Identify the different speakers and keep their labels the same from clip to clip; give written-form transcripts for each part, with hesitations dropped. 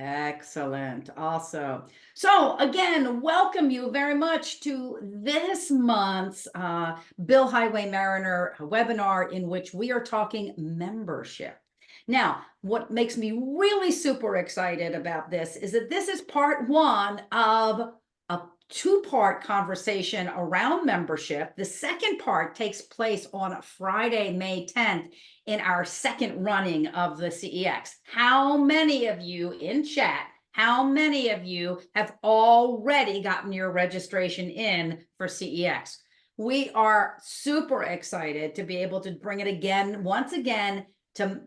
Speaker 1: Excellent. Also, so again, welcome you very much to this month's Bill Highway Mariner webinar, in which we are talking membership. Now, what makes me really super excited about this is that this is part one of a two-part conversation around membership. The second part takes place on Friday, May 10th, in our second running of the CEX. How many of you in chat, how many of you have already gotten your registration in for CEX? We are super excited to be able to bring it again, once again, to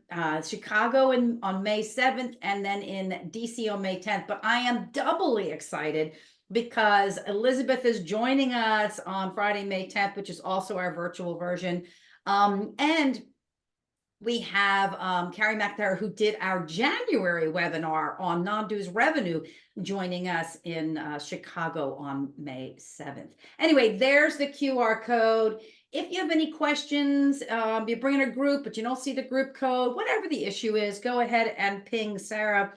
Speaker 1: Chicago on May 7th and then in DC on May 10th. But I am doubly excited because Elizabeth is joining us on Friday, May 10th, which is also our virtual version. And we have Carrie McNair, who did our January webinar on non-dues revenue, joining us in Chicago on May 7th. Anyway, there's the QR code. If you have any questions, you bring in a group, but you don't see the group code, whatever the issue is, go ahead and ping Sarah.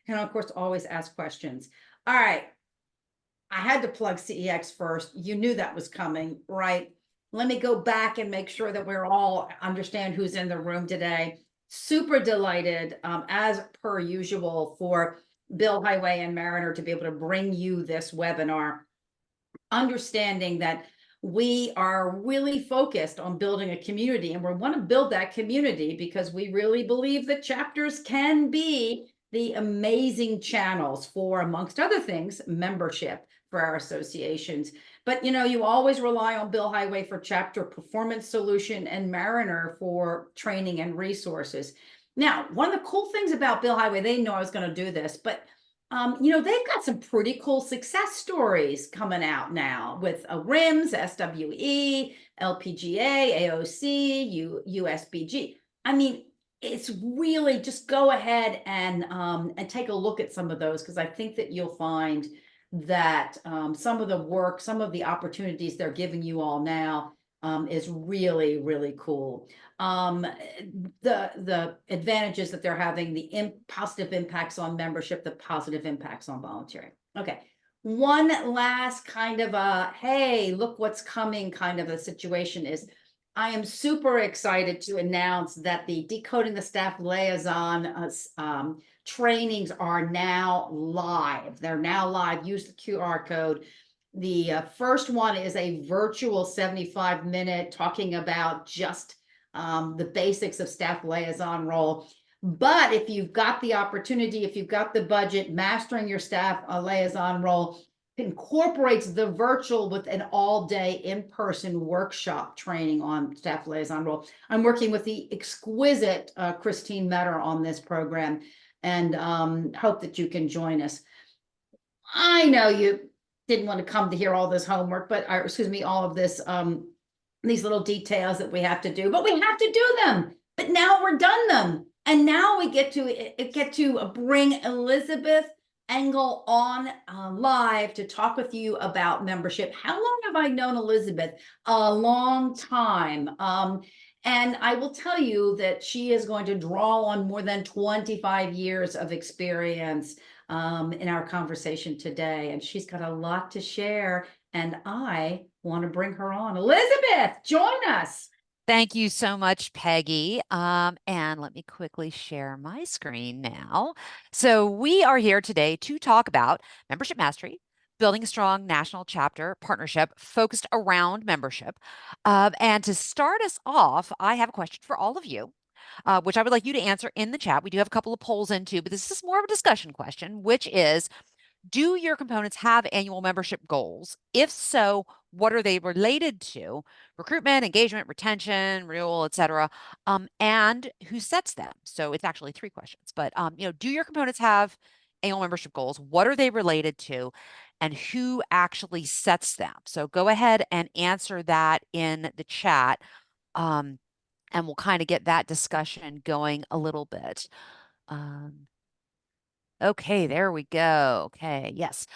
Speaker 1: And of course, always ask questions. All right. I had to plug CEX first. You knew that was coming, right? Let me go back and make sure that we're all understand who's in the room today. Super delighted, as per usual, for Bill Highway and Mariner to be able to bring you this webinar, understanding that we are really focused on building a community, and we want to build that community because we really believe that chapters can be the amazing channels for, amongst other things, membership for our associations. But you always rely on Bill Highway for chapter performance solution and Mariner for training and resources. Now, one of the cool things about Bill Highway, they know I was going to do this, but they've got some pretty cool success stories coming out now with RIMS, SWE, LPGA, AOC, USBG. I mean, it's really just go ahead and take a look at some of those, because I think that you'll find that some of the work, some of the opportunities they're giving you all now is really, really cool. The advantages that they're having, the positive impacts on membership, the positive impacts on volunteering. Okay, one last kind of a, hey, look what's coming kind of a situation is, I am super excited to announce that the Decoding the Staff Liaison trainings are now live. They're now live. Use the QR code. The first one is a virtual 75-minute talking about just the basics of staff liaison role. But if you've got the opportunity, if you've got the budget, Mastering Your Staff Liaison Role incorporates the virtual with an all-day in-person workshop training on staff liaison role. I'm working with the exquisite Christine Metter on this program, and hope that you can join us. I know you didn't want to come to hear all this homework, but all of this, these little details that we have to do, but we have to do them. But now we're done them, and now we get to bring Elizabeth Engel on live to talk with you about membership. How long have I known Elizabeth? A long time. And I will tell you that she is going to draw on more than 25 years of experience in our conversation today. And she's got a lot to share, and I want to bring her on. Elizabeth, join us.
Speaker 2: Thank you so much, Peggy. And let me quickly share my screen now. So we are here today to talk about membership mastery, building a strong national chapter partnership focused around membership. And to start us off, I have a question for all of you, which I would like you to answer in the chat. We do have a couple of polls in too, but this is more of a discussion question, which is, do your components have annual membership goals? If so, what are they related to? Recruitment, engagement, retention, renewal, etc. And who sets them? So it's actually 3 questions, but do your components have annual membership goals? What are they related to? And who actually sets them? So go ahead and answer that in the chat. And we'll kind of get that discussion going a little bit. Okay, there we go. Okay, yes.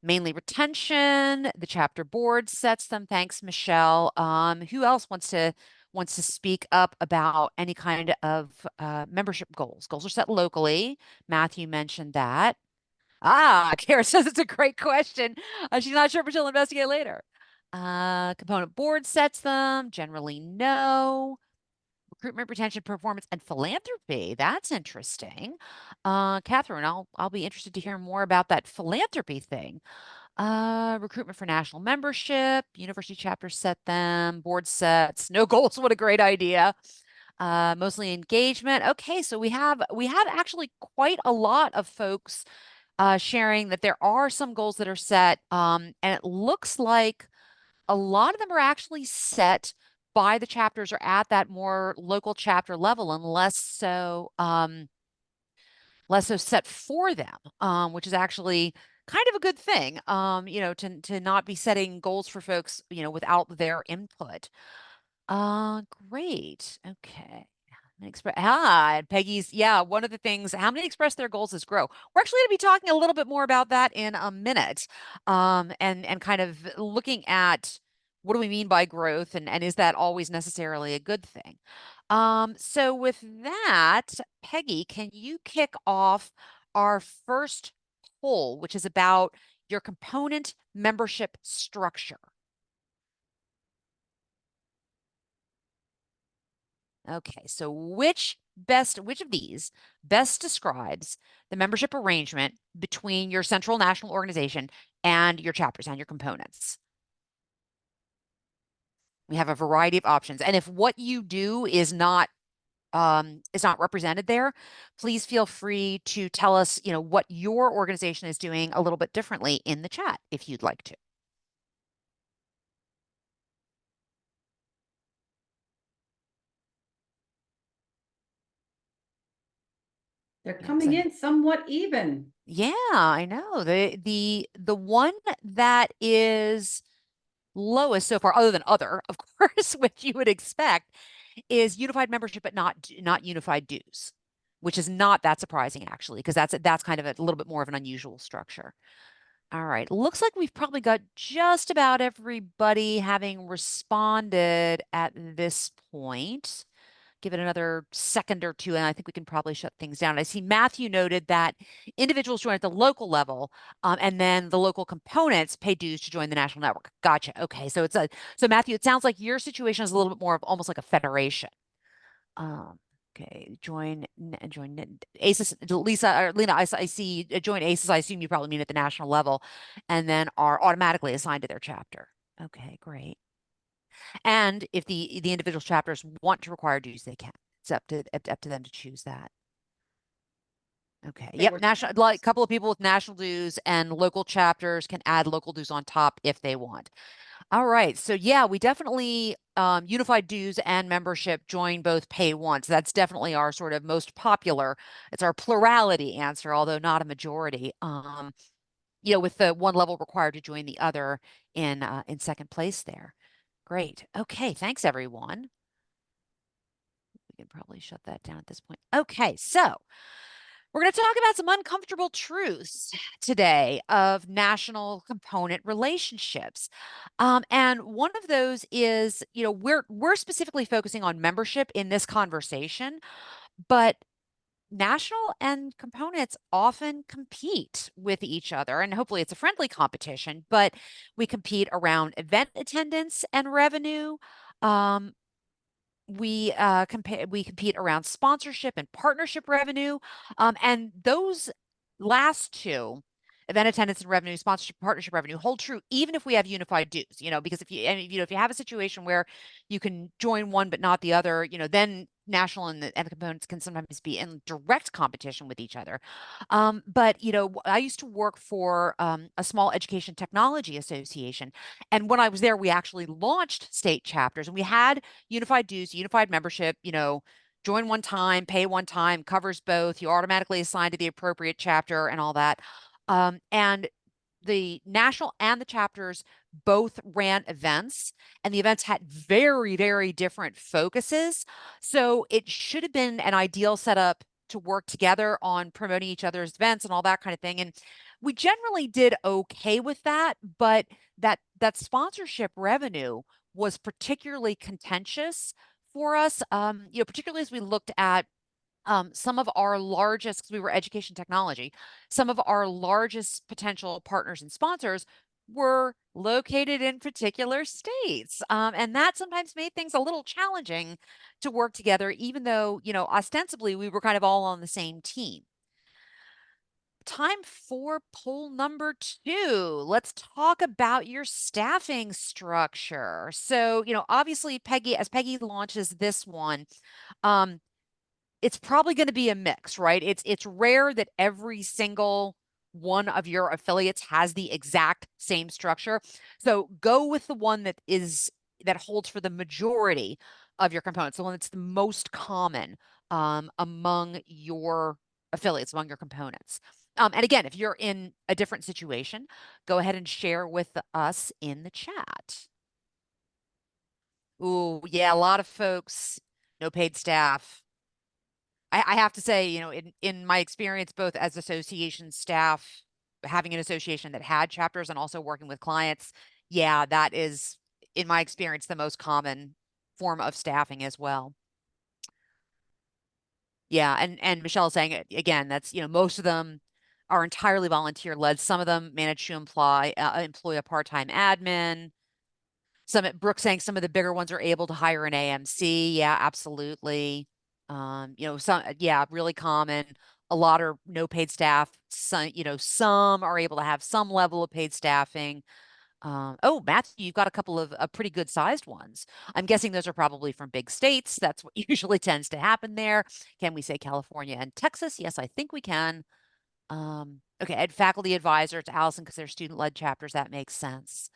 Speaker 2: Mainly retention, the chapter board sets them. Thanks, Michelle. Who else wants to wants to speak up about any kind of membership goals. Goals are set locally. Matthew mentioned that. Kara says it's a great question. She's not sure, but she'll investigate later. Component board sets them. Generally, no. Recruitment, retention, performance, and philanthropy. That's interesting. Catherine, I'll be interested to hear more about that philanthropy thing. Recruitment for national membership. University chapters set them. Board sets. No goals. What a great idea. Mostly engagement. Okay, so we have actually quite a lot of folks sharing that there are some goals that are set, and it looks like a lot of them are actually set by the chapters or at that more local chapter level, and less so set for them, which is actually kind of a good thing, to not be setting goals for folks, without their input. Great. Okay. And Peggy's, one of the things, how many express their goals is grow. We're actually going to be talking a little bit more about that in a minute. And kind of looking at what do we mean by growth, and is that always necessarily a good thing? So with that, Peggy, can you kick off our first poll, which is about your component membership structure? Okay, so which of these best describes the membership arrangement between your central national organization and your chapters and your components? We have a variety of options. And if what you do is not represented there, please feel free to tell us, what your organization is doing a little bit differently in the chat if you'd like to.
Speaker 1: They're coming in somewhat even.
Speaker 2: Yeah, I know. The one that is lowest so far, other than other, of course, which you would expect, is unified membership, but not unified dues, which is not that surprising actually, because that's kind of a little bit more of an unusual structure. All right, looks like we've probably got just about everybody having responded at this point. Give it another second or two, and I think we can probably shut things down. I see Matthew noted that individuals join at the local level, and then the local components pay dues to join the national network. Gotcha. Okay, so so Matthew, it sounds like your situation is a little bit more of almost like a federation. Okay, join ACES. Lisa or Lena, I see join ACES. I assume you probably mean at the national level, and then are automatically assigned to their chapter. Okay, great. And if the individual chapters want to require dues, they can. It's up to them to choose that. Okay. Yep. National, like a couple of people with national dues, and local chapters can add local dues on top if they want. All right. So yeah, we definitely unified dues and membership join both pay once. That's definitely our sort of most popular. It's our plurality answer, although not a majority. With the one level required to join the other in second place there. Great. Okay, thanks everyone. We can probably shut that down at this point. Okay, so we're going to talk about some uncomfortable truths today of national component relationships. And one of those is, we're specifically focusing on membership in this conversation, but national and components often compete with each other, and hopefully it's a friendly competition, but we compete around event attendance and revenue. We compete around sponsorship and partnership revenue, and those last two, event attendance and revenue, sponsorship, partnership revenue, hold true even if we have unified dues. Because if you have a situation where you can join one but not the other, then national and the components can sometimes be in direct competition with each other. But I used to work for a small education technology association, and when I was there, we actually launched state chapters, and we had unified dues, unified membership, join one time, pay one time, covers both. You automatically assign to the appropriate chapter and all that. And the national and the chapters both ran events, and the events had very, very different focuses. So it should have been an ideal setup to work together on promoting each other's events and all that kind of thing. And we generally did okay with that, but that sponsorship revenue was particularly contentious for us, particularly as we looked at some of our largest, because we were education technology, some of our largest potential partners and sponsors were located in particular states. And that sometimes made things a little challenging to work together, even though, ostensibly we were kind of all on the same team. Time for poll number 2. Let's talk about your staffing structure. So, obviously, as Peggy launches this one, um, it's probably going to be a mix, right? It's rare that every single one of your affiliates has the exact same structure. So go with the one that holds for the majority of your components, the one that's the most common among your affiliates, among your components. And again, if you're in a different situation, go ahead and share with us in the chat. Ooh, yeah, a lot of folks, no paid staff. I have to say, in my experience, both as association staff, having an association that had chapters and also working with clients, yeah, that is, in my experience, the most common form of staffing as well. Yeah, and Michelle's saying it again, that's, most of them are entirely volunteer led. Some of them manage to employ a part-time admin. Brooke saying some of the bigger ones are able to hire an AMC. Yeah, absolutely. Yeah, really common. A lot are no paid staff. Some are able to have some level of paid staffing. Oh, Matthew, you've got a couple of pretty good sized ones. I'm guessing those are probably from big states. That's what usually tends to happen there. Can we say California and Texas? Yes, I think we can. Okay, Ed faculty advisor to Allison because they're student-led chapters. That makes sense.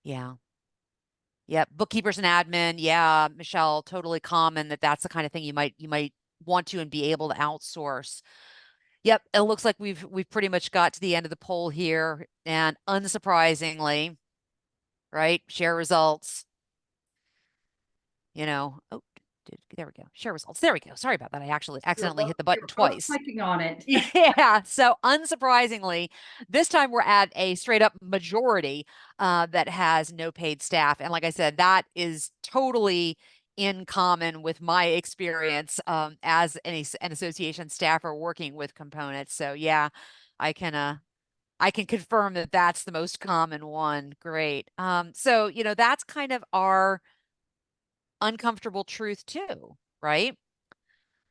Speaker 2: Yeah. Yep, bookkeepers and admin. Yeah, Michelle, totally common that's the kind of thing you might want to and be able to outsource. Yep, it looks like we've pretty much got to the end of the poll here, and unsurprisingly, right, share results. Oh, there we go. Share results. There we go. Sorry about that. I actually accidentally hit the button
Speaker 1: You're both
Speaker 2: twice.
Speaker 1: clicking on it.
Speaker 2: Yeah. So unsurprisingly, this time we're at a straight up majority that has no paid staff. And like I said, that is totally in common with my experience as an association staffer working with components. So yeah, I can confirm that that's the most common one. Great. So that's kind of our uncomfortable truth too, right?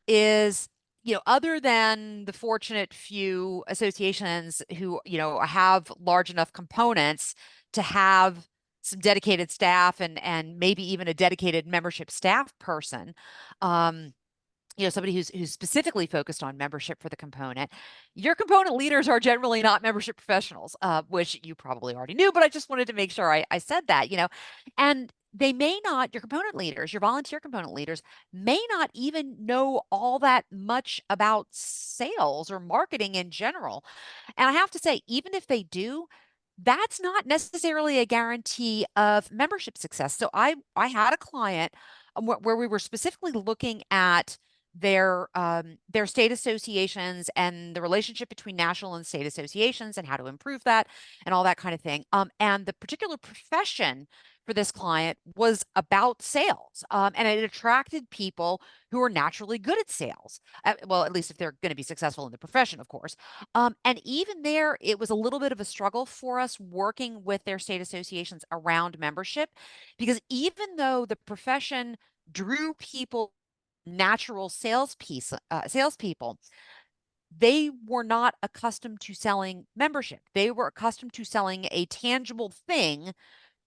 Speaker 2: Is, other than the fortunate few associations who, have large enough components to have some dedicated staff and maybe even a dedicated membership staff person, somebody who's specifically focused on membership for the component. Your component leaders are generally not membership professionals, which you probably already knew, but I just wanted to make sure I said that, and they may not, your component leaders, your volunteer component leaders may not even know all that much about sales or marketing in general. And I have to say, even if they do, that's not necessarily a guarantee of membership success. So I had a client where we were specifically looking at their state associations and the relationship between national and state associations and how to improve that and all that kind of thing. And the particular profession for this client was about sales, and it attracted people who are naturally good at sales. Well, at least if they're going to be successful in the profession, of course. And even there, it was a little bit of a struggle for us working with their state associations around membership, because even though the profession drew people natural salespeople, they were not accustomed to selling membership. They were accustomed to selling a tangible thing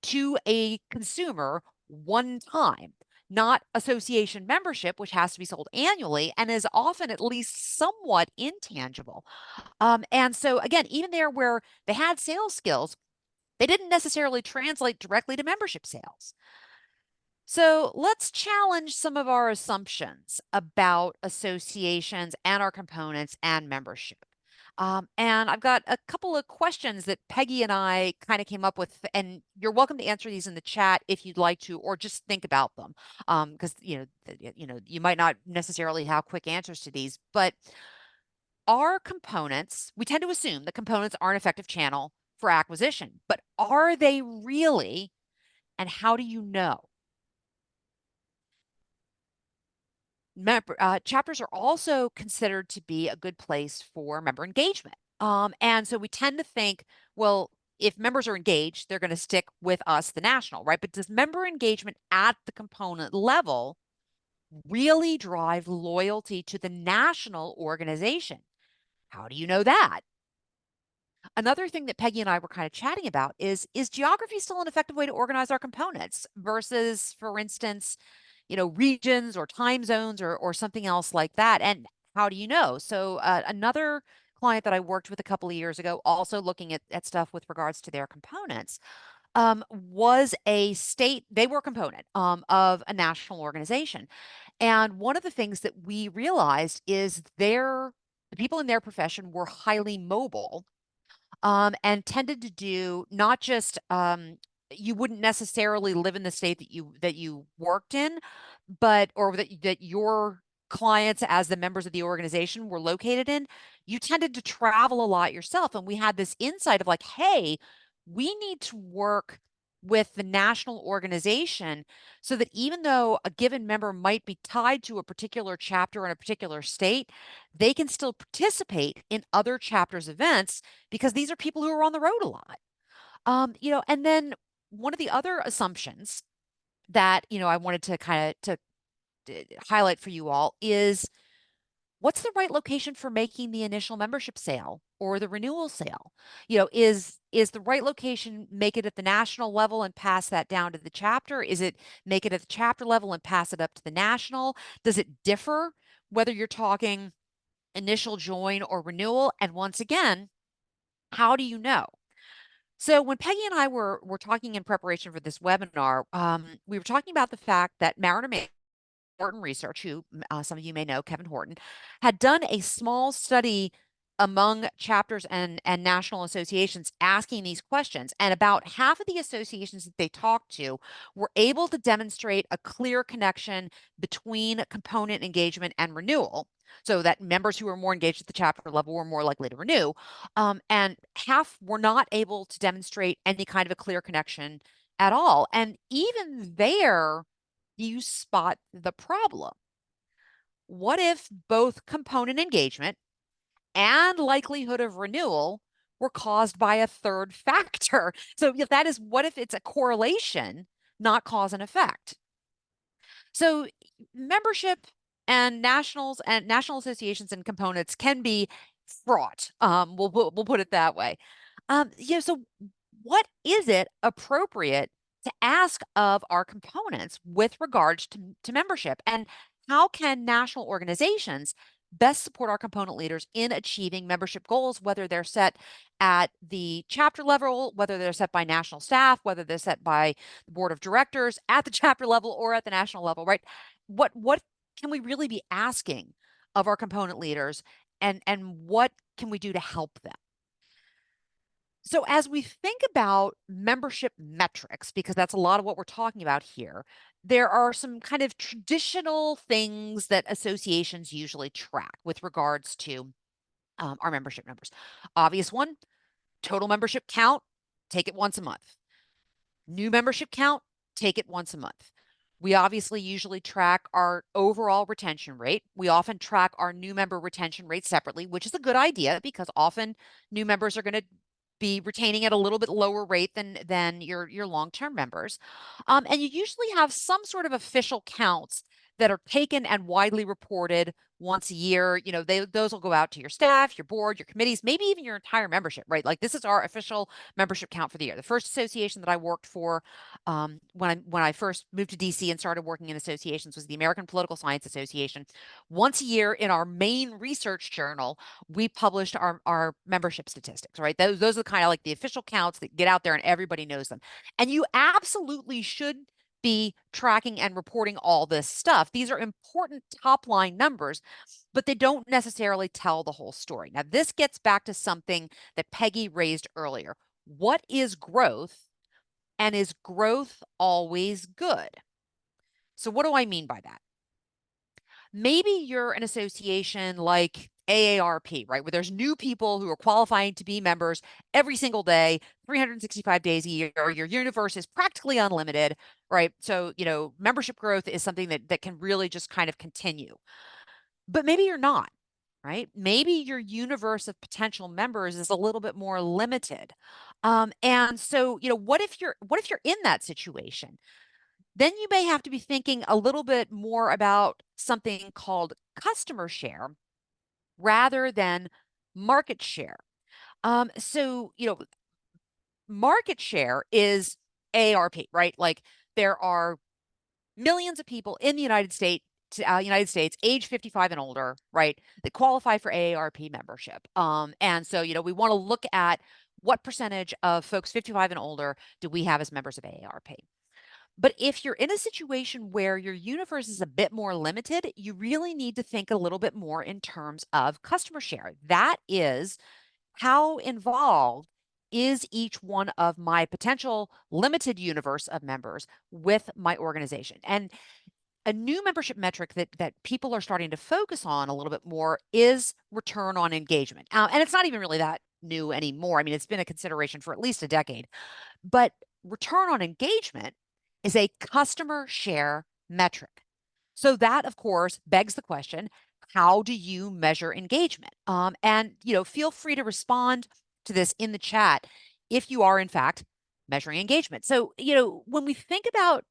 Speaker 2: to a consumer one time, not association membership, which has to be sold annually and is often at least somewhat intangible. And so again, even there where they had sales skills, they didn't necessarily translate directly to membership sales. So let's challenge some of our assumptions about associations and our components and membership. And I've got a couple of questions that Peggy and I kind of came up with, and you're welcome to answer these in the chat if you'd like to, or just think about them, because you might not necessarily have quick answers to these. But are components? We tend to assume that components are an effective channel for acquisition, but are they really? And how do you know? chapters are also considered to be a good place for member engagement. And so we tend to think, well, if members are engaged, they're going to stick with us, the national, right? But does member engagement at the component level really drive loyalty to the national organization? How do you know that? Another thing that Peggy and I were kind of chatting about is geography still an effective way to organize our components versus, for instance, regions or time zones or something else like that? And how do you know? So another client that I worked with a couple of years ago, also looking at stuff with regards to their components, was a state, they were a component of a national organization. And one of the things that we realized is the people in their profession were highly mobile, and tended to do not just you wouldn't necessarily live in the state that you worked in, but or that your clients as the members of the organization were located in. You tended to travel a lot yourself, and we had this insight of like, hey, we need to work with the national organization so that even though a given member might be tied to a particular chapter in a particular state, they can still participate in other chapters events because these are people who are on the road a lot. And then one of the other assumptions that, I wanted to kind of to highlight for you all is, what's the right location for making the initial membership sale or the renewal sale? Is the right location, make it at the national level and pass that down to the chapter? Is it make it at the chapter level and pass it up to the national? Does it differ whether you're talking initial join or renewal? And once again, how do you know? So when Peggy and I were talking in preparation for this webinar, we were talking about the fact that Mariner Horton Research, who some of you may know, Kevin Horton, had done a small study among chapters and national associations asking these questions. And about half of the associations that they talked to were able to demonstrate a clear connection between component engagement and renewal, so that members who were more engaged at the chapter level were more likely to renew. And half were not able to demonstrate any kind of a clear connection at all. And even there, you spot the problem. What if both component engagement and likelihood of renewal were caused by a third factor? So if that is, what if it's a correlation, not cause and effect? So membership and national associations and components can be fraught. We'll put it that way. So what is it appropriate to ask of our components with regards to membership? And how can national organizations best support our component leaders in achieving membership goals, whether they're set at the chapter level, whether they're set by national staff, whether they're set by the board of directors at the chapter level or at the national level, right? What can we really be asking of our component leaders, and what can we do to help them? So as we think about membership metrics, because that's a lot of what we're talking about here, there are some kind of traditional things that associations usually track with regards to our membership numbers. Obvious one, total membership count, take it once a month. New membership count, take it once a month. We obviously usually track our overall retention rate. We often track our new member retention rate separately, which is a good idea because often new members are going to be retaining at a little bit lower rate than your long-term members. And you usually have some sort of official counts that are taken and widely reported once a year. Those will go out to your staff, your board, your committees, maybe even your entire membership, right? Like, this is our official membership count for the year. The first association that I worked for, when I first moved to DC and started working in associations, was the American Political Science Association. Once a year in our main research journal, we published our membership statistics, right? Those are kind of like the official counts that get out there and everybody knows them. And you absolutely should be tracking and reporting all this stuff. These are important top line numbers, but they don't necessarily tell the whole story. Now, this gets back to something that Peggy raised earlier. What is growth, and is growth always good? So what do I mean by that? Maybe you're an association like AARP, right? Where there's new people who are qualifying to be members every single day, 365 days a year. Your universe is practically unlimited, right? So, membership growth is something that can really just kind of continue. But maybe you're not, right? Maybe your universe of potential members is a little bit more limited. And so, what if you're in that situation? Then you may have to be thinking a little bit more about something called customer share rather than market share. So, market share is AARP, right? Like there are millions of people in the United States, age 55 and older, right, that qualify for AARP membership. And so, we want to look at what percentage of folks 55 and older do we have as members of AARP. But if you're in a situation where your universe is a bit more limited, you really need to think a little bit more in terms of customer share. That is, how involved is each one of my potential limited universe of members with my organization? And a new membership metric that people are starting to focus on a little bit more is return on engagement. And it's not even really that new anymore. I mean, it's been a consideration for at least a decade. But return on engagement is a customer share metric. So that, of course, begs the question, how do you measure engagement? And feel free to respond to this in the chat if you are, in fact, measuring engagement. So, when we think about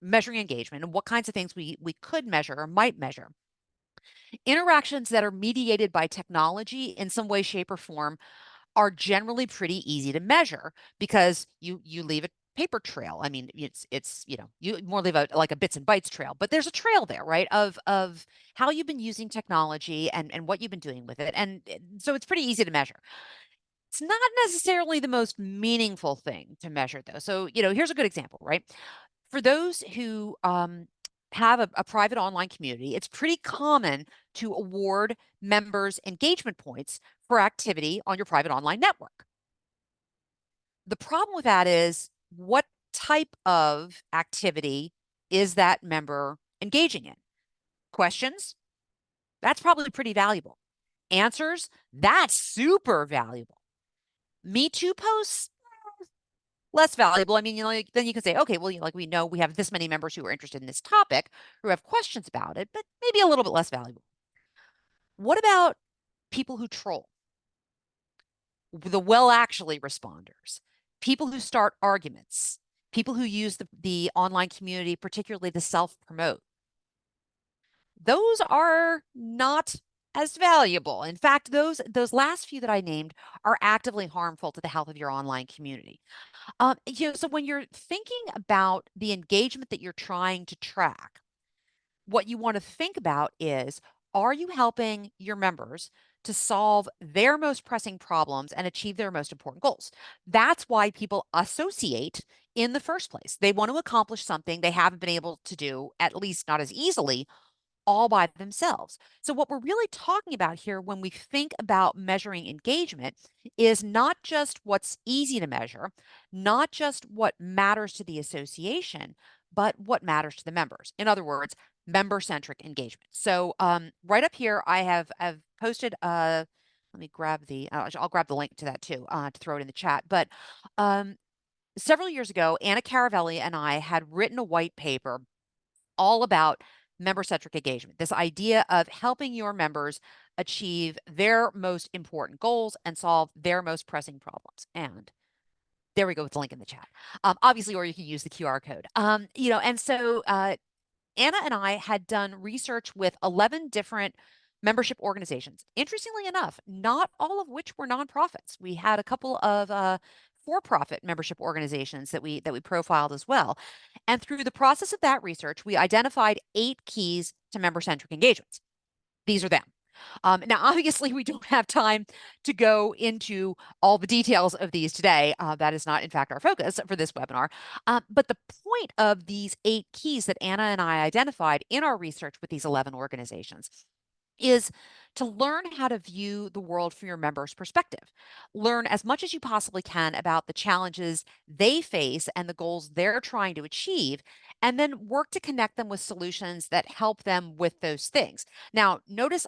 Speaker 2: measuring engagement and what kinds of things we could measure or might measure, interactions that are mediated by technology in some way, shape, or form are generally pretty easy to measure because you leave a paper trail. I mean, you more leave a bits and bytes trail, but there's a trail there, right? Of how you've been using technology and what you've been doing with it. And so it's pretty easy to measure. It's not necessarily the most meaningful thing to measure though. So, here's a good example, right? For those who have a private online community, it's pretty common to award members engagement points for activity on your private online network. The problem with that is, what type of activity is that member engaging in? Questions? That's probably pretty valuable. Answers? That's super valuable. Me Too posts? Less valuable. I mean, then you can say, okay, well, we know we have this many members who are interested in this topic, who have questions about it, but maybe a little bit less valuable. What about people who troll? The actually responders, people who start arguments, people who use the online community, particularly to self-promote. Those are not as valuable. In fact, those last few that I named are actively harmful to the health of your online community. So when you're thinking about the engagement that you're trying to track, what you want to think about is, are you helping your members to solve their most pressing problems and achieve their most important goals? That's why people associate in the first place. They want to accomplish something they haven't been able to do, at least not as easily, all by themselves. So, what we're really talking about here when we think about measuring engagement is not just what's easy to measure, not just what matters to the association, but what matters to the members. In other words, member centric engagement. So, right up here, I've posted. Let me grab I'll grab the link to that too to throw it in the chat. But several years ago, Anna Caravelli and I had written a white paper all about member centric engagement, this idea of helping your members achieve their most important goals and solve their most pressing problems. And there we go with the link in the chat. Obviously, or you can use the QR code. And so Anna and I had done research with 11 different membership organizations. Interestingly enough, not all of which were nonprofits. We had a couple of for-profit membership organizations that we profiled as well. And through the process of that research, we identified 8 keys to member-centric engagements. These are them. Now, obviously, we don't have time to go into all the details of these today. That is not, in fact, our focus for this webinar. But the point of these 8 keys that Anna and I identified in our research with these 11 organizations is to learn how to view the world from your members' perspective. Learn as much as you possibly can about the challenges they face and the goals they're trying to achieve, and then work to connect them with solutions that help them with those things. Now, notice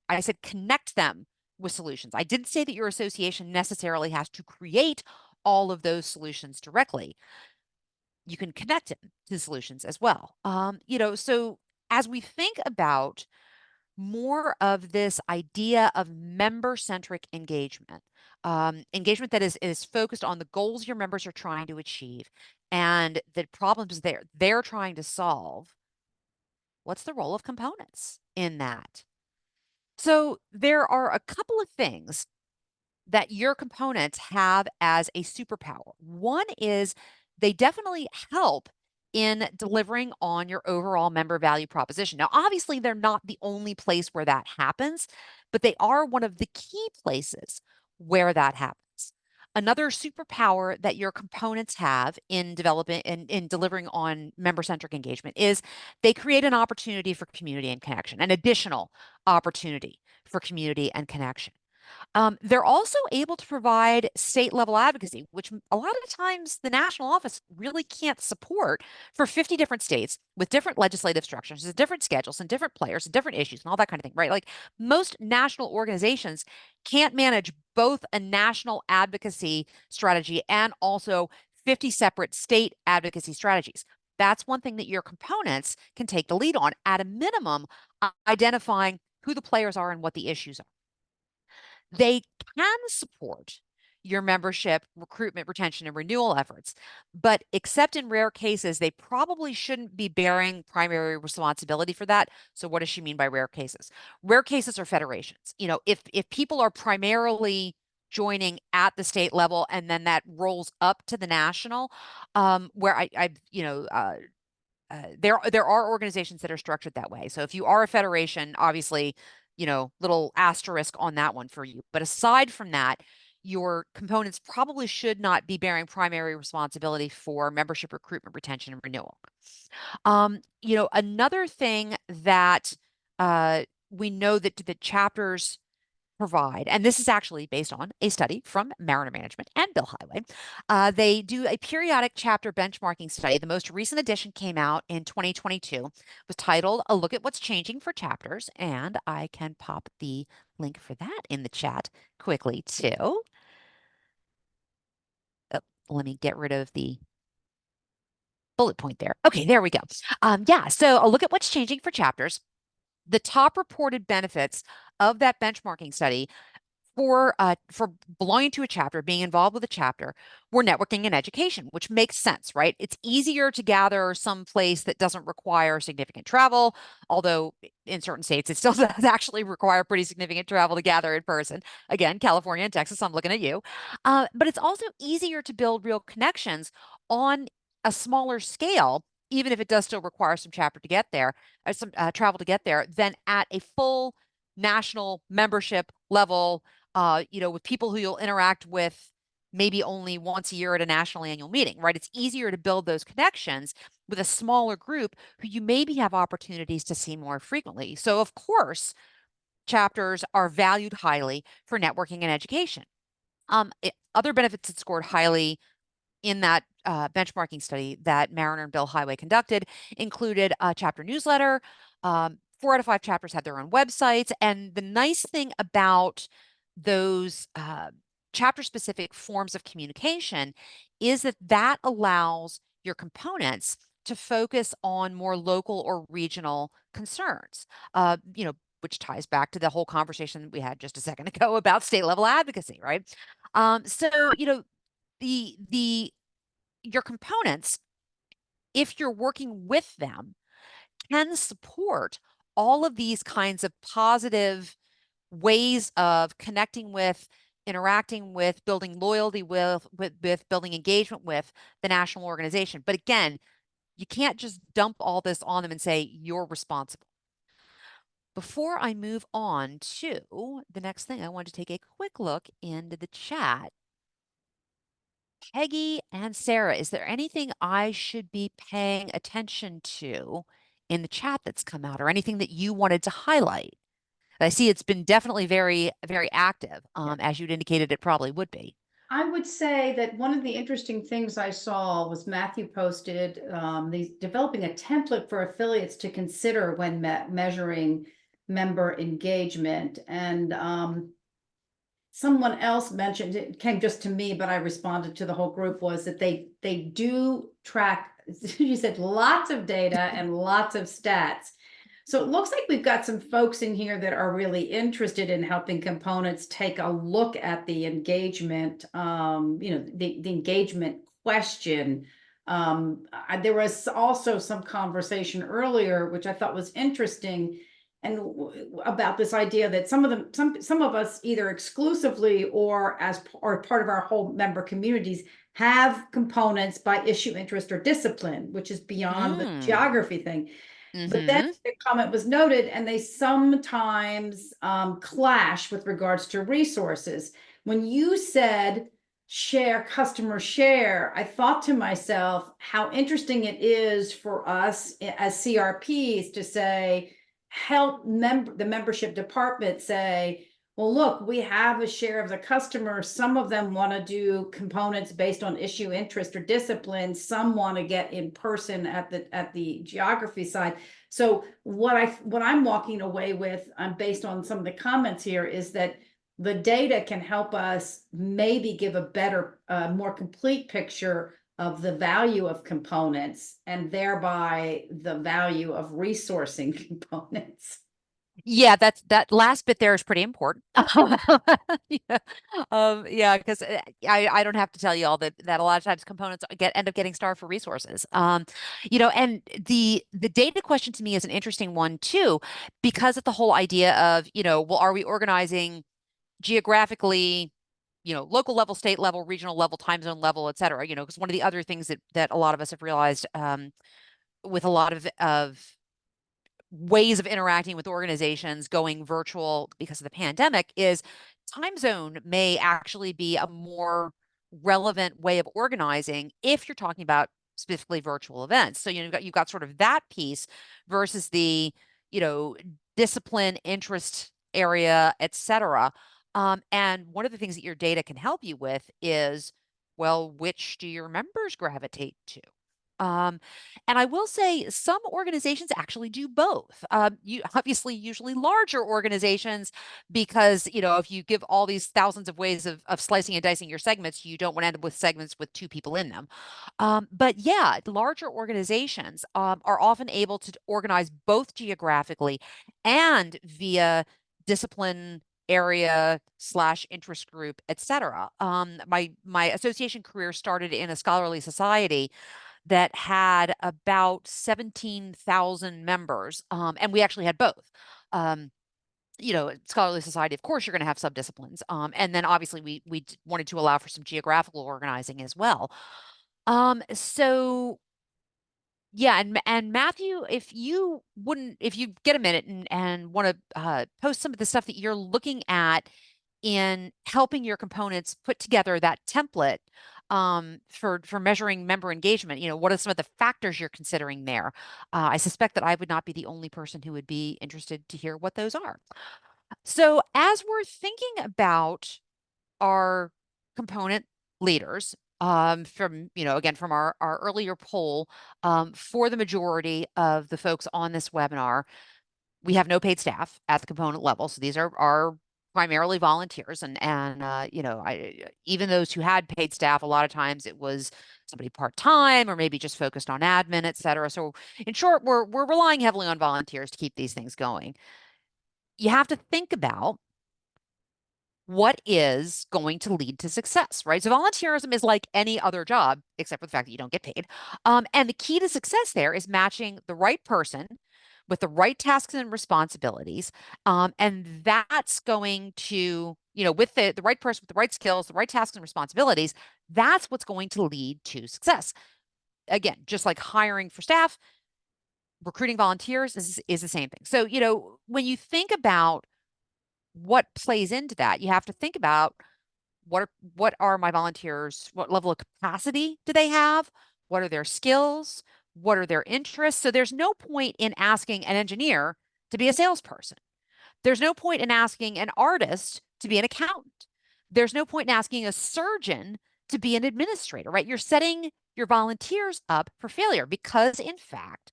Speaker 2: I said connect them with solutions. I didn't say that your association necessarily has to create all of those solutions directly. You can connect them to solutions as well. So as we think about more of this idea of member-centric engagement, engagement that is focused on the goals your members are trying to achieve and the problems they're trying to solve. What's the role of components in that? So there are a couple of things that your components have as a superpower. One is they definitely help in delivering on your overall member value proposition. Now, obviously, they're not the only place where that happens, but they are one of the key places where that happens. Another superpower that your components have in developing and in delivering on member-centric engagement is they create an opportunity for community and connection, an additional opportunity for community and connection. They're also able to provide state level advocacy, which a lot of times the national office really can't support for 50 different states with different legislative structures, and different schedules, and different players, and different issues, and all that kind of thing, right? Like most national organizations can't manage both a national advocacy strategy and also 50 separate state advocacy strategies. That's one thing that your components can take the lead on, at a minimum, identifying who the players are and what the issues are. They can support your membership recruitment, retention, and renewal efforts, but except in rare cases, they probably shouldn't be bearing primary responsibility for that. So what does she mean by rare cases? Rare cases are federations. If people are primarily joining at the state level and then that rolls up to the national, where there are organizations that are structured that way. So if you are a federation, obviously, little asterisk on that one for you. But aside from that, your components probably should not be bearing primary responsibility for membership recruitment, retention, and renewal. Another thing that we know that the chapters provide, and this is actually based on a study from Mariner Management and Bill Highway. They do a periodic chapter benchmarking study. The most recent edition came out in 2022, was titled A Look at What's Changing for Chapters, and I can pop the link for that in the chat quickly too. Oh, let me get rid of the bullet point there. Okay, there we go. So a look at what's changing for chapters. The top reported benefits of that benchmarking study for belonging to a chapter, being involved with a chapter, were networking and education, which makes sense, right? It's easier to gather some place that doesn't require significant travel, although in certain states it still does actually require pretty significant travel to gather in person. Again, California and Texas, I'm looking at you. But it's also easier to build real connections on a smaller scale, even if it does still require some chapter to get there, some travel to get there, than at a full national membership level, with people who you'll interact with maybe only once a year at a national annual meeting, right? It's easier to build those connections with a smaller group who you maybe have opportunities to see more frequently. So, of course, chapters are valued highly for networking and education. Other benefits that scored highly in that benchmarking study that Mariner and Bill Highway conducted included a chapter newsletter. 4 out of 5 chapters had their own websites. And the nice thing about those chapter-specific forms of communication is that allows your components to focus on more local or regional concerns, which ties back to the whole conversation we had just a second ago about state-level advocacy, right? The your components, if you're working with them, can support all of these kinds of positive ways of connecting with, interacting with, building loyalty with building engagement with the national organization. But again, you can't just dump all this on them and say you're responsible. Before I move on to the next thing, I want to take a quick look into the chat. Peggy and Sarah, is there anything I should be paying attention to in the chat that's come out, or anything that you wanted to highlight? I see it's been definitely very, very active, as you'd indicated it probably would be.
Speaker 1: I would say that one of the interesting things I saw was Matthew posted developing a template for affiliates to consider when measuring member engagement. And someone else mentioned, it came just to me, but I responded to the whole group, was that they do track, you said, lots of data and lots of stats. So it looks like we've got some folks in here that are really interested in helping components take a look at the engagement, the engagement question. There was also some conversation earlier, which I thought was interesting, and about this idea that some of us, either exclusively or as or part of our whole member communities, have components by issue, interest, or discipline, which is beyond the geography thing. But then the comment was noted, and they sometimes clash with regards to resources. When you said customer share, I thought to myself how interesting it is for us as CRPs to say, help the membership department say, well, look, we have a share of the customer. Some of them want to do components based on issue, interest, or discipline. Some want to get in person at the geography side. So what I'm walking away with, based on some of the comments here, is that the data can help us maybe give a better, more complete picture of the value of components, and thereby the value of resourcing components.
Speaker 2: Yeah, that last bit there is pretty important. Yeah, because I don't have to tell you all that a lot of times components end up getting starved for resources. And the data question to me is an interesting one too, because of the whole idea of, well, are we organizing geographically, local level, state level, regional level, time zone level, et cetera, because one of the other things that a lot of us have realized with a lot of ways of interacting with organizations going virtual because of the pandemic is time zone may actually be a more relevant way of organizing if you're talking about specifically virtual events. So you've got sort of that piece versus the discipline, interest area, etc. And one of the things that your data can help you with is, well, which do your members gravitate to? Um, and I will say some organizations actually do both. You obviously usually larger organizations, because if you give all these thousands of ways of slicing and dicing your segments, you don't want to end up with segments with 2 people in them. But yeah, larger organizations are often able to organize both geographically and via discipline area / interest group, etc. My association career started in a scholarly society that had about 17,000 members. And we actually had both. Scholarly society, of course, you're going to have subdisciplines. And then obviously we wanted to allow for some geographical organizing as well. So yeah, and Matthew, if you get a minute and want to post some of the stuff that you're looking at in helping your components put together that template for measuring member engagement, what are some of the factors you're considering there? I suspect that I would not be the only person who would be interested to hear what those are. So as we're thinking about our component leaders, from, again, from our earlier poll, for the majority of the folks on this webinar, we have no paid staff at the component level. So these are primarily volunteers, and even those who had paid staff, a lot of times it was somebody part-time or maybe just focused on admin, et cetera. So in short, we're relying heavily on volunteers to keep these things going. You have to think about what is going to lead to success, right? So volunteerism is like any other job, except for the fact that you don't get paid. And the key to success there is matching the right person with the right tasks and responsibilities. And that's going to, with the right person with the right skills, the right tasks and responsibilities, that's what's going to lead to success. Again, just like hiring for staff, recruiting volunteers is the same thing. So, when you think about what plays into that, you have to think about what are my volunteers, what level of capacity do they have? What are their skills? What are their interests? So there's no point in asking an engineer to be a salesperson. There's no point in asking an artist to be an accountant. There's no point in asking a surgeon to be an administrator, right? You're setting your volunteers up for failure because, in fact,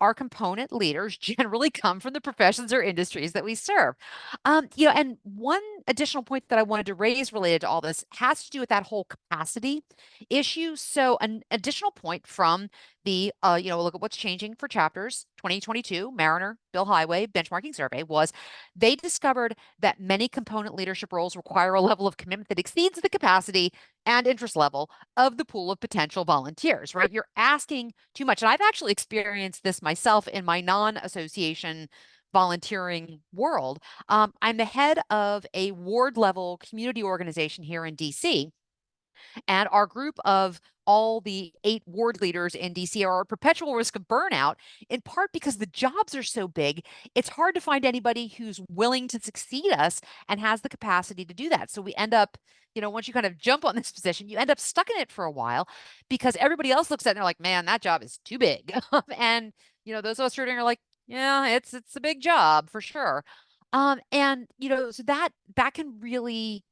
Speaker 2: our component leaders generally come from the professions or industries that we serve. And one additional point that I wanted to raise related to all this has to do with that whole capacity issue. So an additional point from the, look at what's changing for chapters 2022 Mariner Bill Highway benchmarking survey was they discovered that many component leadership roles require a level of commitment that exceeds the capacity and interest level of the pool of potential volunteers, right? You're asking too much. And I've actually experienced this myself in my non-association volunteering world. I'm the head of a ward level community organization here in DC. And our group of all the 8 ward leaders in DC are at perpetual risk of burnout, in part because the jobs are so big. It's hard to find anybody who's willing to succeed us and has the capacity to do that. So we end up, once you kind of jump on this position, you end up stuck in it for a while because everybody else looks at it and they're like, man, that job is too big. And, those of us who are doing are like, yeah, it's a big job for sure. So that can really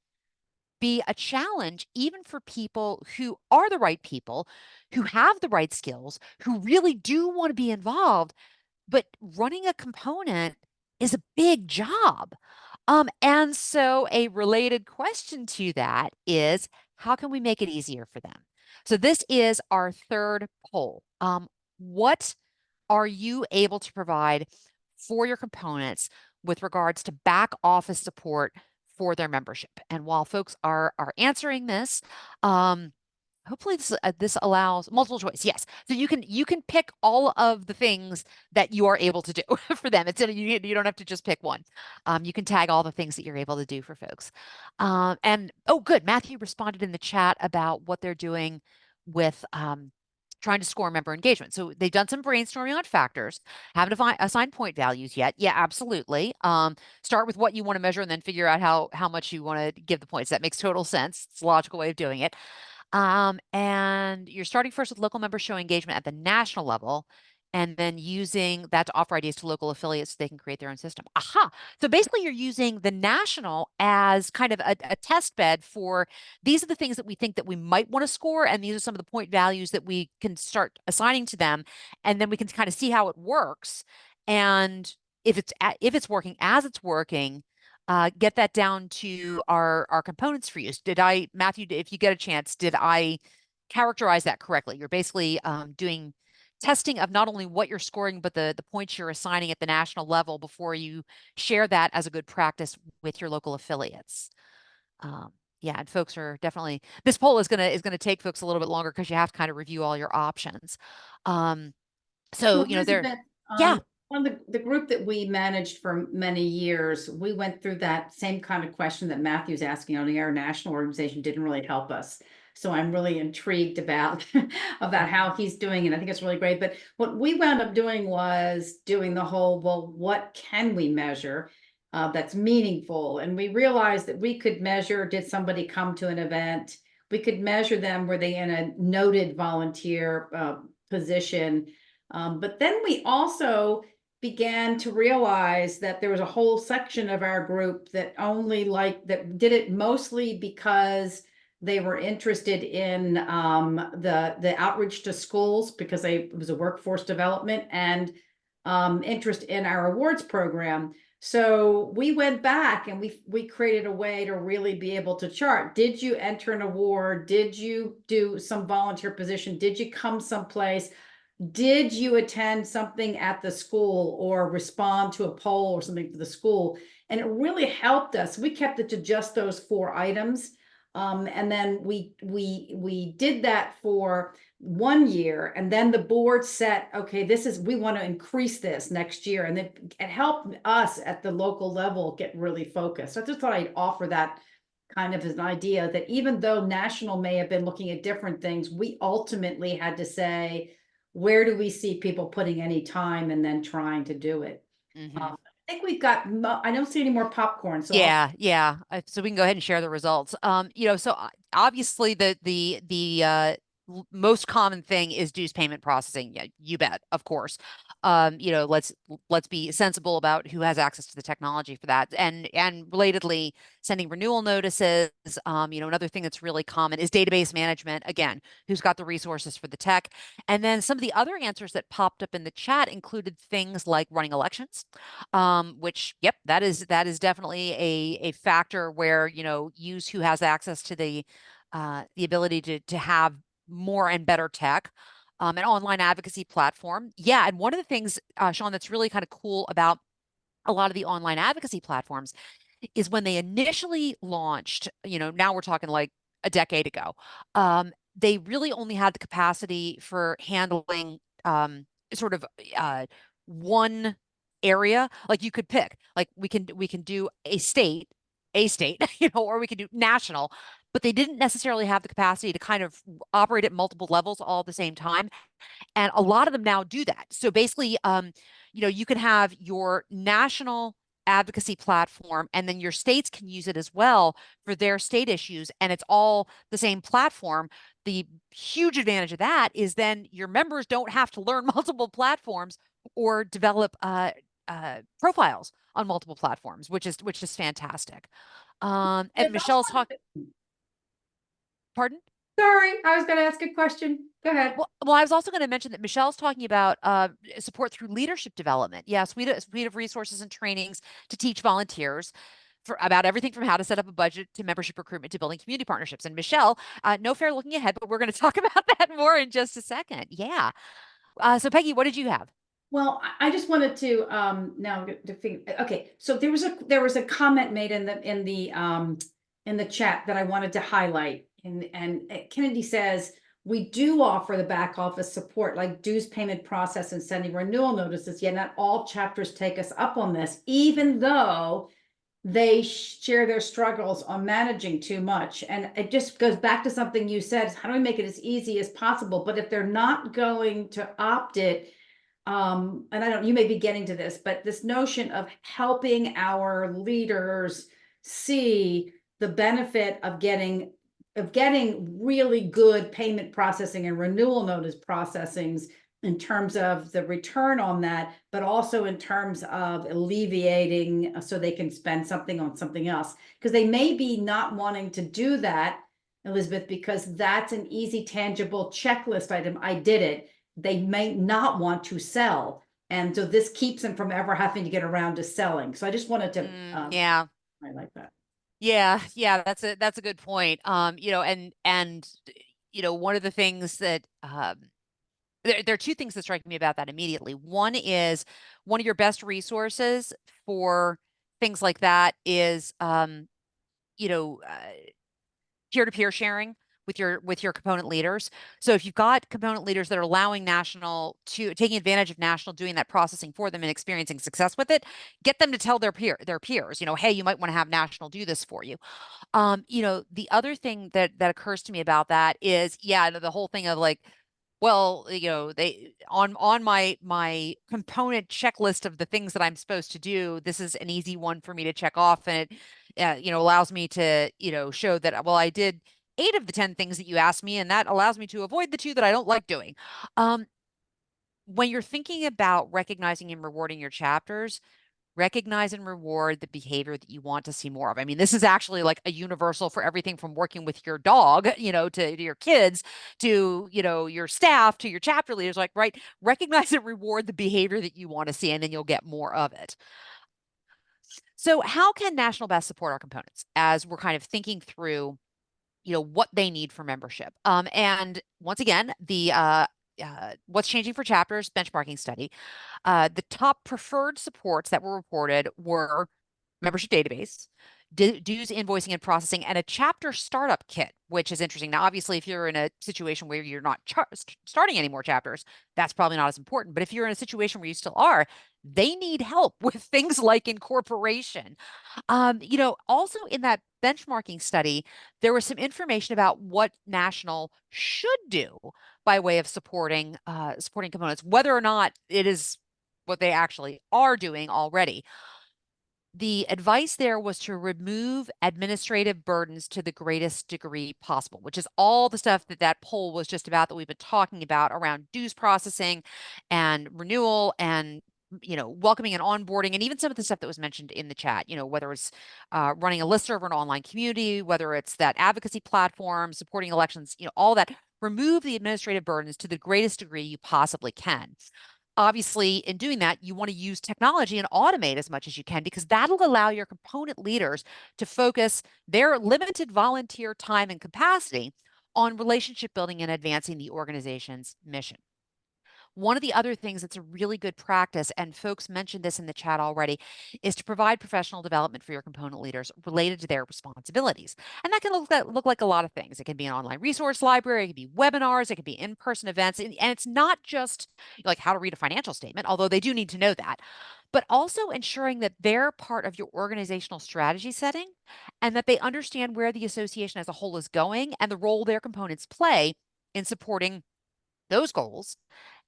Speaker 2: be a challenge even for people who are the right people, who have the right skills, who really do want to be involved. But running a component is a big job. And so a related question to that is, how can we make it easier for them? So this is our third poll. What are you able to provide for your components with regards to back office support for their membership? And while folks are answering this, hopefully this allows multiple choice. Yes, so you can pick all of the things that you are able to do for them. Instead of you don't have to just pick one. You can tag all the things that you're able to do for folks. And oh, good, Matthew responded in the chat about what they're doing with trying to score member engagement. So they've done some brainstorming on factors. Haven't assigned point values yet. Yeah, absolutely. Start with what you want to measure and then figure out how much you want to give the points. That makes total sense. It's a logical way of doing it. And you're starting first with local members show engagement at the national level, and then using that to offer ideas to local affiliates so they can create their own system. Aha. So basically you're using the national as kind of a test bed for these are the things that we think that we might want to score, and these are some of the point values that we can start assigning to them, and then we can kind of see how it works. And if it's working as it's working, get that down to our components for use. Matthew, if you get a chance, did I characterize that correctly? You're basically doing testing of not only what you're scoring, but the points you're assigning at the national level before you share that as a good practice with your local affiliates. Yeah, and folks are definitely, this poll is gonna take folks a little bit longer because you have to kind of review all your options. So
Speaker 1: Elizabeth,
Speaker 2: yeah.
Speaker 1: on the group that we managed for many years, we went through that same kind of question that Matthew's asking on the Air National Organization didn't really help us. So I'm really intrigued about how he's doing it. I think it's really great. But what we wound up doing was doing the whole, well, what can we measure that's meaningful? And we realized that we could measure, did somebody come to an event? We could measure them, were they in a noted volunteer position? But then we also began to realize that there was a whole section of our group that that did it mostly because they were interested in the outreach to schools because it was a workforce development and interest in our awards program. So we went back and we created a way to really be able to chart. Did you enter an award? Did you do some volunteer position? Did you come someplace? Did you attend something at the school or respond to a poll or something for the school? And it really helped us. We kept it to just those 4 items. And then we did that for 1 year, and then the board set, okay, we want to increase this next year. And it helped us at the local level get really focused. So I just thought I'd offer that kind of as an idea that even though national may have been looking at different things, we ultimately had to say, where do we see people putting any time and then trying to do it? I think we've got, I don't see any more popcorn. So
Speaker 2: So we can go ahead and share the results. So obviously the most common thing is dues payment processing. Yeah, you bet, of course. Let's be sensible about who has access to the technology for that. And relatedly, sending renewal notices. Another thing that's really common is database management. Again, who's got the resources for the tech? And then some of the other answers that popped up in the chat included things like running elections, which, yep, that is definitely a factor where, use who has access to the ability to have more and better tech, an online advocacy platform. Yeah, and one of the things, Sean, that's really kind of cool about a lot of the online advocacy platforms is when they initially launched, now we're talking like a decade ago, they really only had the capacity for handling sort of one area. Like you could pick, like we can do a state, or we could do national, but they didn't necessarily have the capacity to kind of operate at multiple levels all at the same time. And a lot of them now do that. So basically, you can have your national advocacy platform, and then your states can use it as well for their state issues, and it's all the same platform. The huge advantage of that is then your members don't have to learn multiple platforms or develop profiles on multiple platforms, which is fantastic. And
Speaker 1: It's also
Speaker 2: Michelle's talk, pardon?
Speaker 1: sorry, I was going to ask a question. Go ahead.
Speaker 2: Well, I was also going to mention that Michelle's talking about support through leadership development. Yeah, suite of resources and trainings to teach volunteers for about everything from how to set up a budget to membership recruitment to building community partnerships. And Michelle, no fair looking ahead, but we're going to talk about that more in just a second. Yeah. So Peggy, what did you have?
Speaker 1: Well, I just wanted to now to figure. Okay, so there was a comment made in the chat that I wanted to highlight, and Kennedy says we do offer the back office support like dues payment process and sending renewal notices. Yet not all chapters take us up on this, even though they share their struggles on managing too much. And it just goes back to something you said: how do we make it as easy as possible? But if they're not going to opt it, and I don't, you may be getting to this, but this notion of helping our leaders see the benefit of getting really good payment processing and renewal notice processings in terms of the return on that, but also in terms of alleviating so they can spend something on something else. Because they may be not wanting to do that, Elizabeth, because that's an easy, tangible checklist item. I did it. They may not want to sell. And so this keeps them from ever having to get around to selling. So I just wanted to
Speaker 2: Yeah.
Speaker 1: highlight that.
Speaker 2: Yeah, that's a good point. One of the things that there are two things that strike me about that immediately. One is one of your best resources for things like that is you know, uh, peer-to-peer sharing with your component leaders. So if you've got component leaders that are allowing national to taking advantage of national doing that processing for them and experiencing success with it, get them to tell their peers, hey, you might want to have national do this for you. The other thing that occurs to me about that is, yeah, the whole thing of like, well, they on my component checklist of the things that I'm supposed to do, this is an easy one for me to check off, and it, allows me to, show that, well, I did 8 of the 10 things that you asked me, and that allows me to avoid the two that I don't like doing. Um, when you're thinking about recognizing and rewarding your chapters, recognize and reward the behavior that you want to see more of. I mean, this is actually like a universal for everything from working with your dog, to your kids, to, your staff, to your chapter leaders, like, right? Recognize and reward the behavior that you want to see, and then you'll get more of it. So how can National Best support our components as we're kind of thinking through, what they need for membership? And once again, the what's changing for chapters benchmarking study, the top preferred supports that were reported were membership database, dues invoicing and processing, and a chapter startup kit, which is interesting. Now, obviously, if you're in a situation where you're not starting any more chapters, that's probably not as important. But if you're in a situation where you still are, they need help with things like incorporation. Also in that benchmarking study, there was some information about what National should do by way of supporting components, whether or not it is what they actually are doing already. The advice there was to remove administrative burdens to the greatest degree possible, which is all the stuff that that poll was just about that we've been talking about around dues processing and renewal and welcoming and onboarding, and even some of the stuff that was mentioned in the chat, whether it's running a listserv or an online community, whether it's that advocacy platform, supporting elections, all that. Remove the administrative burdens to the greatest degree you possibly can. Obviously, in doing that, you want to use technology and automate as much as you can, because that'll allow your component leaders to focus their limited volunteer time and capacity on relationship building and advancing the organization's mission. One of the other things that's a really good practice, and folks mentioned this in the chat already, is to provide professional development for your component leaders related to their responsibilities. And that can look like a lot of things. It can be an online resource library, it can be webinars, it can be in-person events. And it's not just like how to read a financial statement, although they do need to know that, but also ensuring that they're part of your organizational strategy setting and that they understand where the association as a whole is going and the role their components play in supporting those goals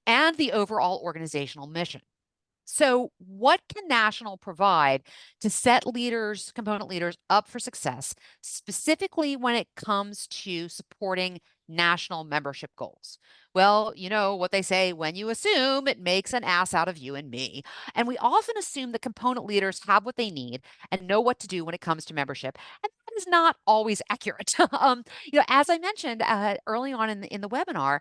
Speaker 2: and the overall organizational mission. So, what can National provide to set leaders, component leaders up for success, specifically when it comes to supporting national membership goals? Well, you know what they say, when you assume, it makes an ass out of you and me. And we often assume that component leaders have what they need and know what to do when it comes to membership. And that is not always accurate. As I mentioned early on in the webinar,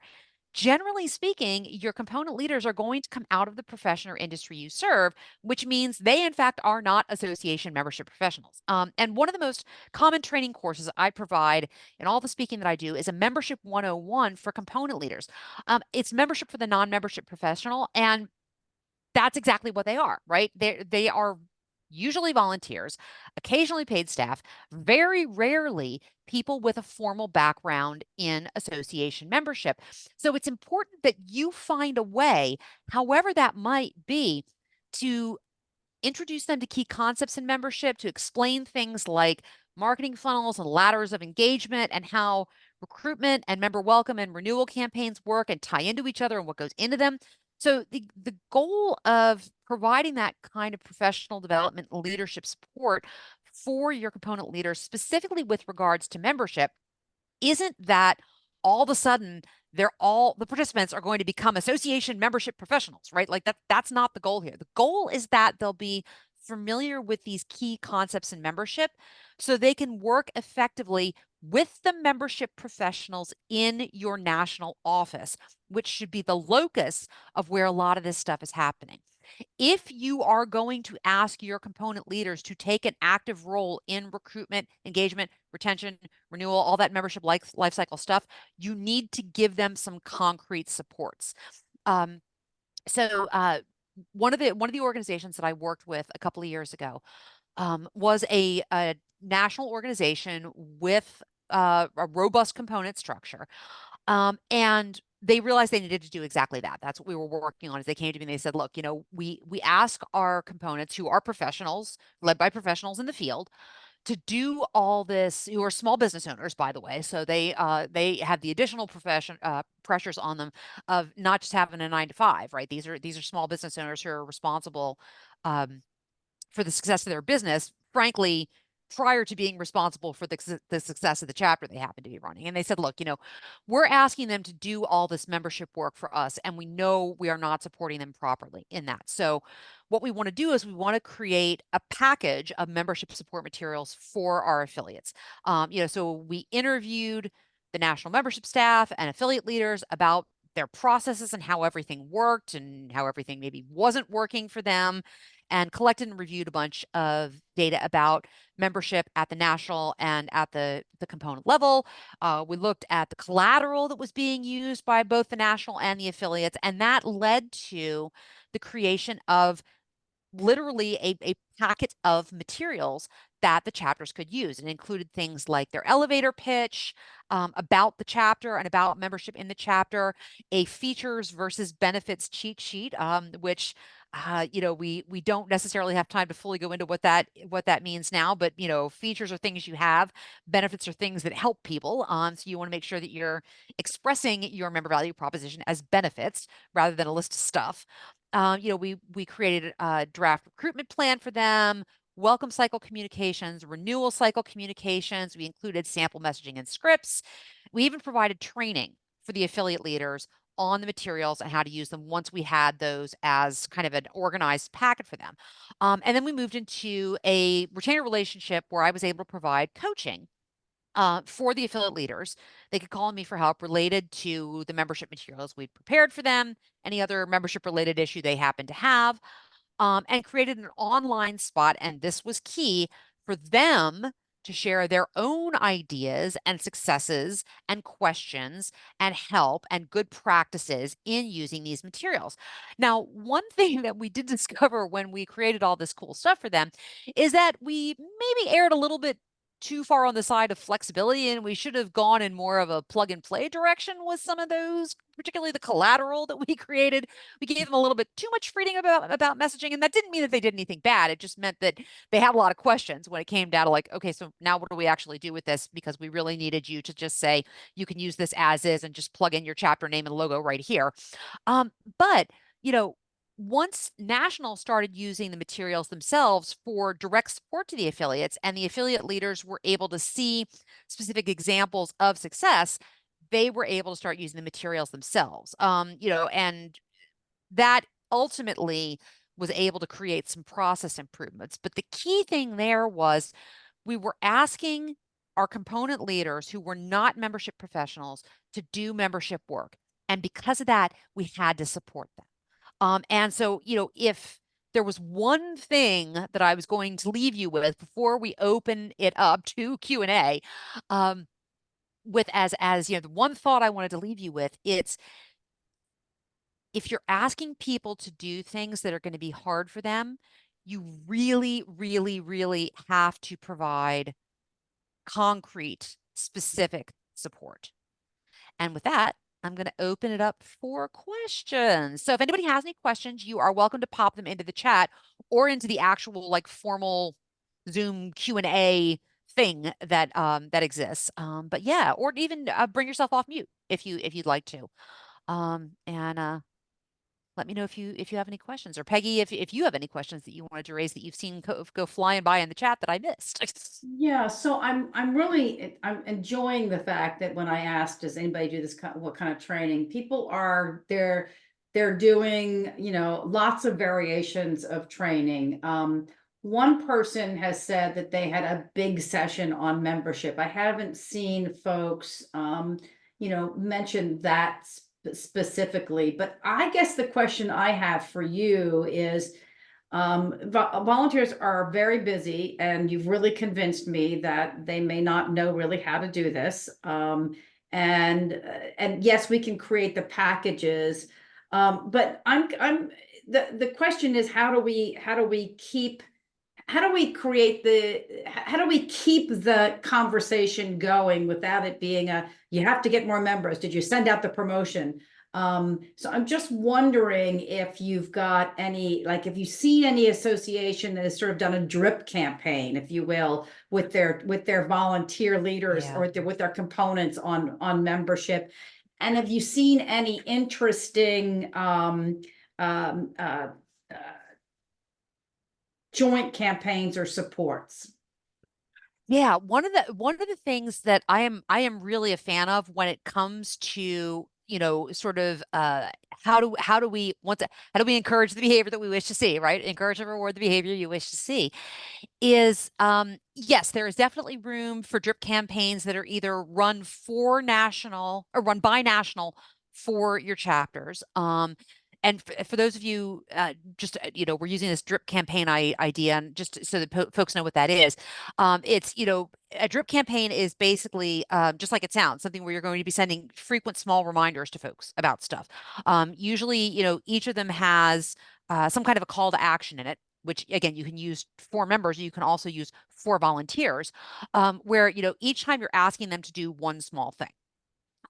Speaker 2: generally speaking, your component leaders are going to come out of the profession or industry you serve, which means they, in fact, are not association membership professionals. And one of the most common training courses I provide in all the speaking that I do is a Membership 101 for component leaders. It's membership for the non membership professional. And that's exactly what they are, right? They are usually volunteers, occasionally paid staff, very rarely people with a formal background in association membership. So it's important that you find a way, however that might be, to introduce them to key concepts in membership, to explain things like marketing funnels and ladders of engagement and how recruitment and member welcome and renewal campaigns work and tie into each other and what goes into them. So the goal of providing that kind of professional development leadership support for your component leaders, specifically with regards to membership, isn't that all of a sudden the participants are going to become association membership professionals, right? Like that's not the goal here. The goal is that they'll be familiar with these key concepts in membership so they can work effectively with the membership professionals in your national office, which should be the locus of where a lot of this stuff is happening. If you are going to ask your component leaders to take an active role in recruitment, engagement, retention, renewal, all that membership life cycle stuff, you need to give them some concrete supports. Um, so one of the organizations that I worked with a couple of years ago was a national organization with a robust component structure. And they realized they needed to do exactly that. That's what we were working on. As they came to me and they said, "Look, we ask our components who are professionals, led by professionals in the field, to do all this, who are small business owners, by the way. So they have the additional profession pressures on them of not just having a 9 to 5, right? These are small business owners who are responsible um, for the success of their business, frankly, prior to being responsible for the success of the chapter they happen to be running. And they said, look, we're asking them to do all this membership work for us, and we know we are not supporting them properly in that. So what we want to do is we want to create a package of membership support materials for our affiliates. So we interviewed the national membership staff and affiliate leaders about their processes and how everything worked and how everything maybe wasn't working for them, and collected and reviewed a bunch of data about membership at the national and at the component level. We looked at the collateral that was being used by both the national and the affiliates, and that led to the creation of literally a packet of materials that the chapters could use. And included things like their elevator pitch, about the chapter and about membership in the chapter, a features versus benefits cheat sheet, which we don't necessarily have time to fully go into what that means now, but features are things you have, benefits are things that help people. So you want to make sure that you're expressing your member value proposition as benefits rather than a list of stuff. We created a draft recruitment plan for them. welcome cycle communications, renewal cycle communications. We included sample messaging and scripts. We even provided training for the affiliate leaders on the materials and how to use them once we had those as kind of an organized packet for them. And then we moved into a retainer relationship where I was able to provide coaching for the affiliate leaders. They could call on me for help related to the membership materials we'd prepared for them, any other membership related issue they happen to have, and created an online spot. And this was key for them to share their own ideas and successes and questions and help and good practices in using these materials. Now, one thing that we did discover when we created all this cool stuff for them is that we maybe aired a little bit too far on the side of flexibility, and we should have gone in more of a plug and play direction with some of those, particularly the collateral that we created. We gave them a little bit too much freedom about messaging, and that didn't mean that they did anything bad. It just meant that they had a lot of questions when it came down to like, okay, so now what do we actually do with this? Because we really needed you to just say you can use this as is and just plug in your chapter name and logo right here. But you know, once National started using the materials themselves for direct support to the affiliates, and the affiliate leaders were able to see specific examples of success, they were able to start using the materials themselves. And that ultimately was able to create some process improvements. But the key thing there was we were asking our component leaders who were not membership professionals to do membership work. And because of that, we had to support them. And so, if there was one thing that I was going to leave you with before we open it up to Q&A, with as the one thought I wanted to leave you with, it's if you're asking people to do things that are going to be hard for them, you really, really, really have to provide concrete, specific support. And with that, I'm going to open it up for questions. So if anybody has any questions, you are welcome to pop them into the chat or into the actual like formal Zoom Q&A thing that exists. But yeah, or even bring yourself off mute if you'd like to. And let me know if you have any questions, or Peggy, if you have any questions that you wanted to raise that you've seen go flying by in the chat that I missed.
Speaker 1: Yeah, so I'm enjoying the fact that when I asked, does anybody do this what kind of training? People are they're doing, lots of variations of training. One person has said that they had a big session on membership. I haven't seen folks mention that specifically, but I guess the question I have for you is volunteers are very busy, and you've really convinced me that they may not know really how to do this. And yes, we can create the packages, but the question is, how do we keep how do we keep the conversation going without it being you have to get more members? Did you send out the promotion? So I'm just wondering if you've got any, like, if you see any association that has sort of done a drip campaign, if you will, with their volunteer leaders,
Speaker 2: Yeah.
Speaker 1: or with their components on membership. And have you seen any interesting joint campaigns or supports?
Speaker 2: Yeah, one of the things that I am really a fan of when it comes to, sort of how do we encourage the behavior that we wish to see, right? Encourage and reward the behavior you wish to see is yes, there is definitely room for drip campaigns that are either run for National or run by National for your chapters. And for those of you, just we're using this drip campaign idea, and just so that folks know what that is. It's a drip campaign is basically just like it sounds, something where you're going to be sending frequent small reminders to folks about stuff. Usually, each of them has some kind of a call to action in it, which again, you can use for members, you can also use for volunteers, where, each time you're asking them to do one small thing.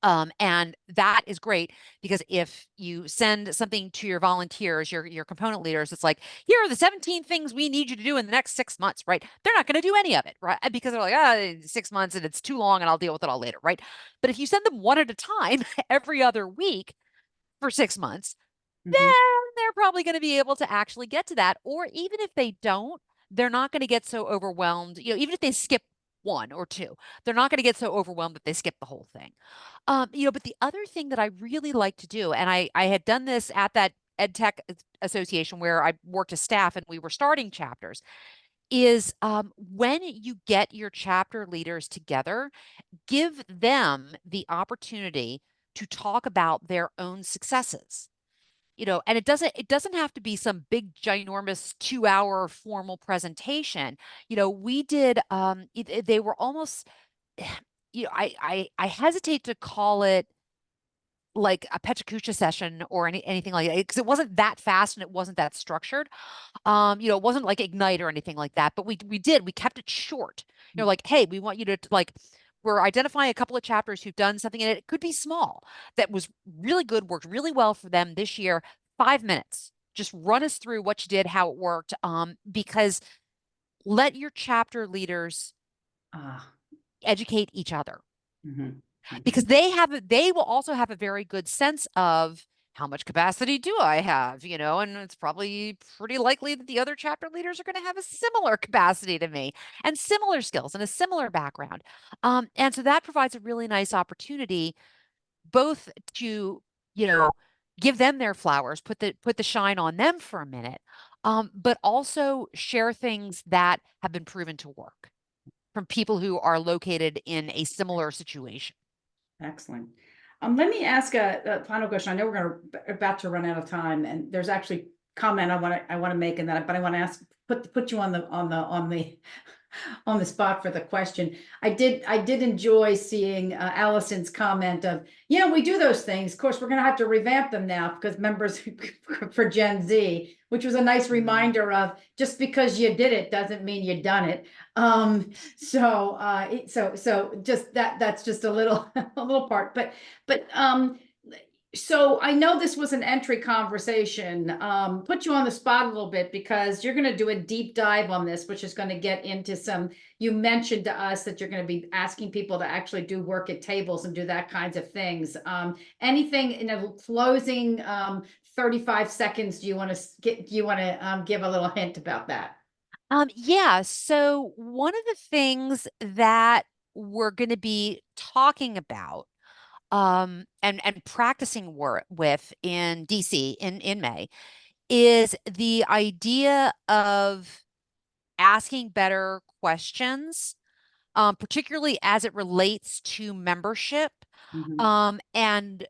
Speaker 2: And that is great, because if you send something to your volunteers, your component leaders, it's like, here are the 17 things we need you to do in the next 6 months, right? They're not going to do any of it, right? Because they're like, 6 months and it's too long and I'll deal with it all later, right? But if you send them one at a time every other week for 6 months, then they're probably going to be able to actually get to that. Or even if they don't, they're not going to get so overwhelmed, even if they skip one or two, they're not going to get so overwhelmed that they skip the whole thing. But the other thing that I really like to do, and I had done this at that EdTech Association where I worked as staff and we were starting chapters, is when you get your chapter leaders together, give them the opportunity to talk about their own successes. And it doesn't have to be some big ginormous 2-hour formal presentation. We did they were almost I hesitate to call it like a Pechakucha session or anything like that, because it wasn't that fast and it wasn't that structured. It wasn't like Ignite or anything like that, but we kept it short. Like, hey, we want you to like, we're identifying a couple of chapters who've done something, and it could be small, that was really good, worked really well for them this year. 5 minutes. Just run us through what you did, how it worked. Because let your chapter leaders
Speaker 1: Ah,
Speaker 2: educate each other,
Speaker 1: mhm,
Speaker 2: because they will also have a very good sense of how much capacity do I have, and it's probably pretty likely that the other chapter leaders are going to have a similar capacity to me and similar skills and a similar background. And so that provides a really nice opportunity both to, give them their flowers, put the shine on them for a minute, but also share things that have been proven to work from people who are located in a similar situation.
Speaker 1: excellent. Let me ask a final question. I know we're about to run out of time, and there's actually comment I want to make in that, but I want to ask, put you on the on the spot for the question. I did enjoy seeing Allison's comment of, we do those things. Of course, we're going to have to revamp them now because members for Gen Z, which was a nice reminder of, just because you did it doesn't mean you done it. So just that's just a little a little part, but so I know this was an entry conversation, put you on the spot a little bit because you're going to do a deep dive on this, which is going to get into some, you mentioned to us that you're going to be asking people to actually do work at tables and do that kinds of things. Anything in a closing 35 seconds, do you want to give a little hint about that?
Speaker 2: Yeah, so one of the things that we're going to be talking about and practicing with in DC in May is the idea of asking better questions, particularly as it relates to membership,
Speaker 1: Mhm.
Speaker 2: and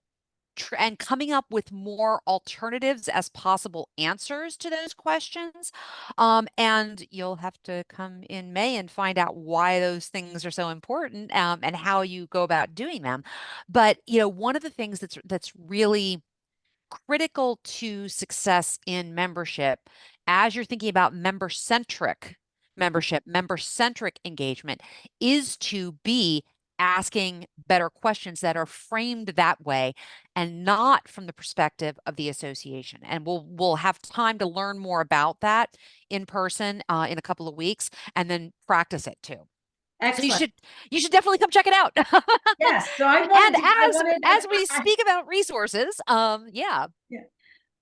Speaker 2: coming up with more alternatives as possible answers to those questions. And you'll have to come in May and find out why those things are so important, and how you go about doing them. But one of the things that's really critical to success in membership, as you're thinking about member-centric membership, member-centric engagement, is to be asking better questions that are framed that way and not from the perspective of the association. And we'll have time to learn more about that in person in a couple of weeks, and then practice it too. So you
Speaker 1: Excellent.
Speaker 2: should you should definitely come check it out.
Speaker 1: Yes. So
Speaker 2: And
Speaker 1: I wanted,
Speaker 2: as we speak about resources, yeah.
Speaker 1: yeah.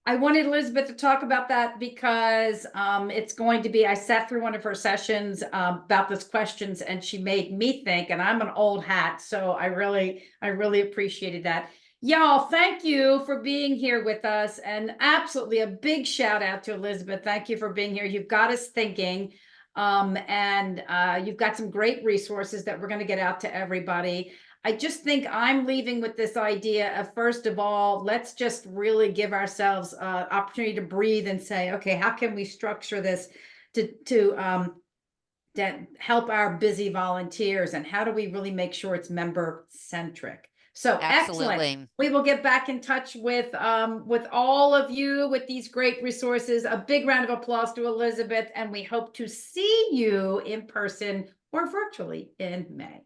Speaker 1: I wanted Elizabeth to talk about that because it's going to be, I sat through one of her sessions about this questions, and she made me think, and I'm an old hat, so I really appreciated that. Y'all, thank you for being here with us, and absolutely a big shout out to Elizabeth. Thank you for being here. You've got us thinking, and you've got some great resources that we're going to get out to everybody. I just think I'm leaving with this idea of, first of all, let's just really give ourselves opportunity to breathe and say, okay, how can we structure this to help our busy volunteers, and how do we really make sure it's member centric? So excellent.
Speaker 2: Absolutely.
Speaker 1: We will get back in touch with all of you with these great resources. A big round of applause to Elizabeth, and we hope to see you in person or virtually in May.